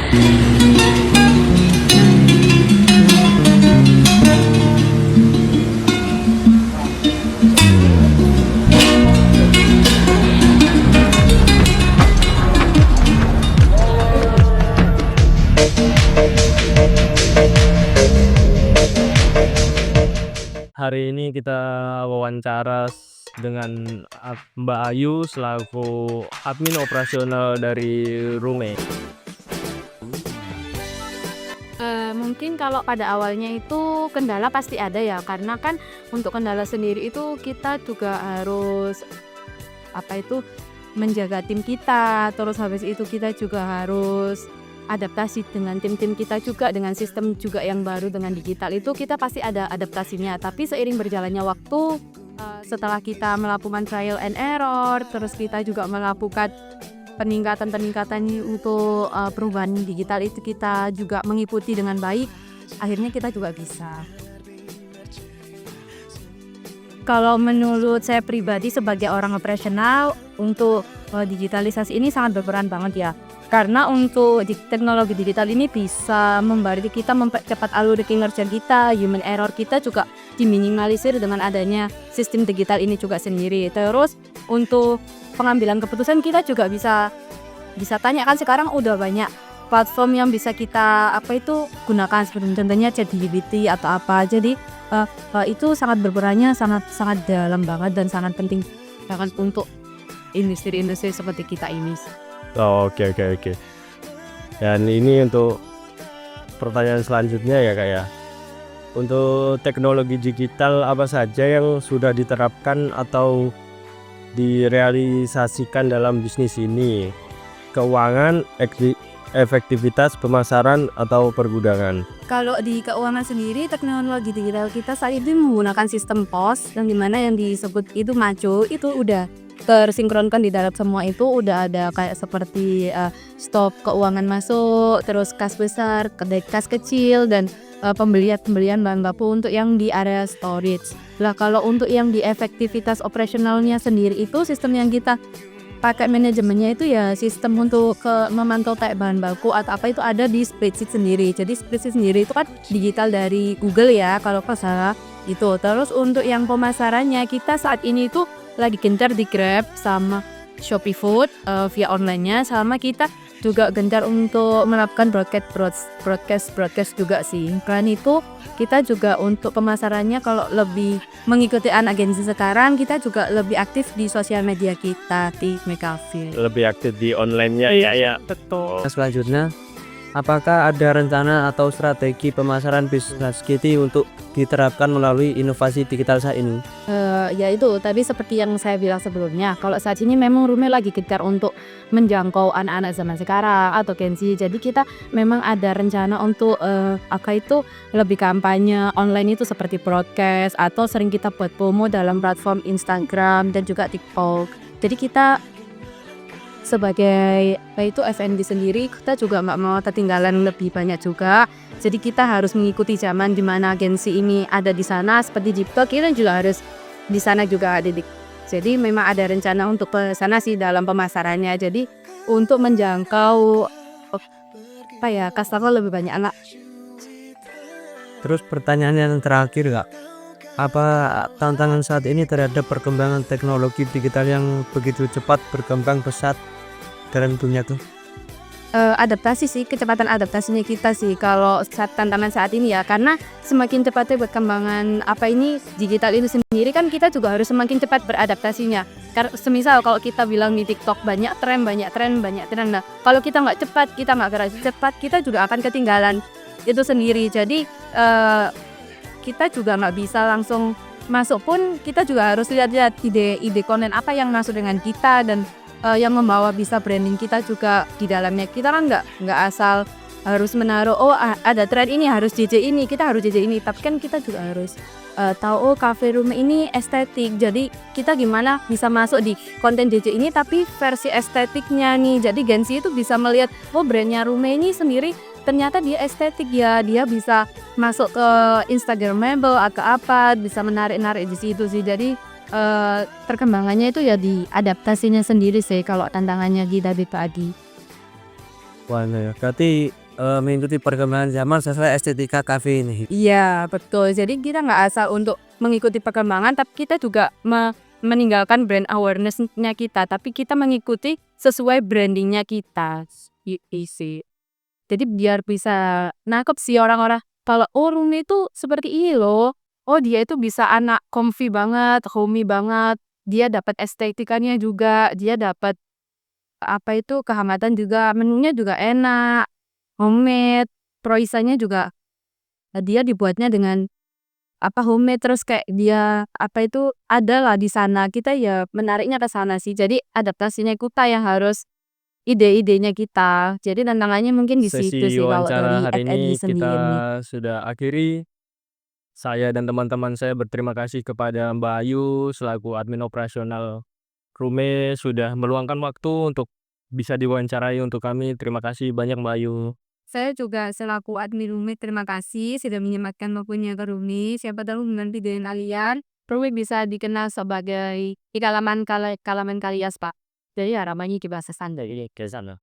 Hari ini kita wawancara dengan Mbak Ayu selaku admin operasional dari Rume. Mungkin kalau pada awalnya itu kendala pasti ada ya, karena kan untuk kendala sendiri itu kita juga harus menjaga tim kita, terus habis itu kita juga harus adaptasi dengan tim-tim kita juga, dengan sistem juga yang baru dengan digital itu kita pasti ada adaptasinya. Tapi seiring berjalannya waktu, setelah kita melakukan trial and error, terus kita juga melakukan peningkatan untuk perubahan digital itu kita juga mengikuti dengan baik, akhirnya kita juga bisa. Kalau menurut saya pribadi sebagai orang operasional, untuk digitalisasi ini sangat berperan banget ya. Karena untuk teknologi digital ini bisa membantu kita mempercepat alur kinerja kita, human error kita juga diminimalisir dengan adanya sistem digital ini juga sendiri. Terus untuk pengambilan keputusan kita juga bisa tanya, kan sekarang udah banyak platform yang bisa kita gunakan, seperti contohnya ChatGPT atau apa. Jadi itu sangat berperannya sangat dalam banget dan sangat penting banget untuk industri-industri seperti kita ini. Oke. Dan ini untuk pertanyaan selanjutnya ya Kak ya. Untuk teknologi digital apa saja yang sudah diterapkan atau direalisasikan dalam bisnis ini? Keuangan, efektivitas pemasaran atau pergudangan? Kalau di keuangan sendiri, teknologi digital kita saat ini menggunakan sistem POS, yang dimana yang disebut itu Maco, itu udah tersinkronkan di dalam semua itu udah ada kayak seperti stop keuangan masuk, terus kas besar, kas kecil, dan pembelian bahan baku untuk yang di area storage. Lah kalau untuk yang di efektivitas operasionalnya sendiri itu sistem yang kita pakai manajemennya itu ya sistem untuk memantau kayak bahan baku atau apa itu ada di spreadsheet sendiri. Jadi spreadsheet sendiri itu kan digital dari Google ya kalau nggak salah itu. Terus untuk yang pemasarannya kita saat ini itu lagi gencar di Grab sama Shopee Food via online-nya, sama kita juga gencar untuk melakukan broadcast juga sih. Selain itu kita juga untuk pemasarannya kalau lebih mengikuti agensi sekarang, kita juga lebih aktif di sosial media kita di Megafil. Lebih aktif di online-nya. Iya, betul. Selanjutnya, apakah ada rencana atau strategi pemasaran bisnis kita untuk diterapkan melalui inovasi digital saat ini? Ya itu tadi seperti yang saya bilang sebelumnya, kalau saat ini memang Rume lagi gencar untuk menjangkau anak-anak zaman sekarang atau Gen Z. Jadi kita memang ada rencana untuk lebih kampanye online itu seperti broadcast, atau sering kita buat promo dalam platform Instagram dan juga TikTok. Jadi kita sebagai F&B sendiri, kita juga nggak mau ketinggalan lebih banyak juga. Jadi kita harus mengikuti zaman di mana agensi ini ada di sana, seperti TikTok kita juga harus di sana juga ada. Jadi memang ada rencana untuk ke sana sih dalam pemasarannya. Jadi untuk menjangkau customer lebih banyak anak. Terus pertanyaan yang terakhir Kak, apa tantangan saat ini terhadap perkembangan teknologi digital yang begitu cepat berkembang pesat dalam dunia tuh? Adaptasi sih, kecepatan adaptasinya kita sih kalau tantangan saat ini ya, karena semakin cepatnya perkembangan digital itu sendiri kan kita juga harus semakin cepat beradaptasinya. Karena semisal kalau kita bilang di TikTok banyak tren, nah kalau kita nggak cepat, kita nggak gerak cepat, kita juga akan ketinggalan itu sendiri. Jadi kita juga nggak bisa langsung masuk, pun kita juga harus lihat ide konten apa yang masuk dengan kita dan yang membawa bisa branding kita juga di dalamnya. Kita kan nggak asal harus menaruh ada tren ini harus JJ ini, kita harus JJ ini, tapi kan kita juga harus tahu cafe Rume ini estetik. Jadi kita gimana bisa masuk di konten JJ ini tapi versi estetiknya nih. Jadi Gen Z itu bisa melihat brandnya Rume ini sendiri ternyata dia estetik ya, dia bisa masuk ke Instagramable atau apa, bisa menarik di situ sih. Jadi perkembangannya itu ya di adaptasinya sendiri sih kalau tantangannya kita dibagi. Wah, ya. Berarti mengikuti perkembangan zaman sesuai estetika kafe ini. Iya, betul. Jadi kita nggak asal untuk mengikuti perkembangan, tapi kita juga meninggalkan brand awareness-nya kita, tapi kita mengikuti sesuai brandingnya kita. Sih. Jadi biar bisa nangkep sih orang-orang, kalau oh Rumi itu seperti ini loh. Oh dia itu bisa anak comfy banget, homey banget. Dia dapat estetikanya juga, dia dapat apa itu kehangatan juga, menunya juga enak, homemade, proisanya juga dia dibuatnya dengan apa homemade terus kayak dia apa itu ada lah di sana. Kita ya menariknya ke sana sih. Jadi adaptasinya kita yang harus ide-idenya kita. Jadi tantangannya mungkin di situ Sesi sih kalau wawancara dari hari FNI ini kita sendiri. sudah akhiri. Saya dan teman-teman saya berterima kasih kepada Mbak Ayu selaku admin operasional Rume sudah meluangkan waktu untuk bisa diwawancarai untuk kami. Terima kasih banyak Mbak Ayu. Saya juga selaku admin Rumi terima kasih sudah menyempatkan waktunya ke Rumi. Siapa tahu nanti dengan kalian Rumi bisa dikenal sebagai kalaman kalias Pak. Jadi harapannya di bahasa standar ini ke sana.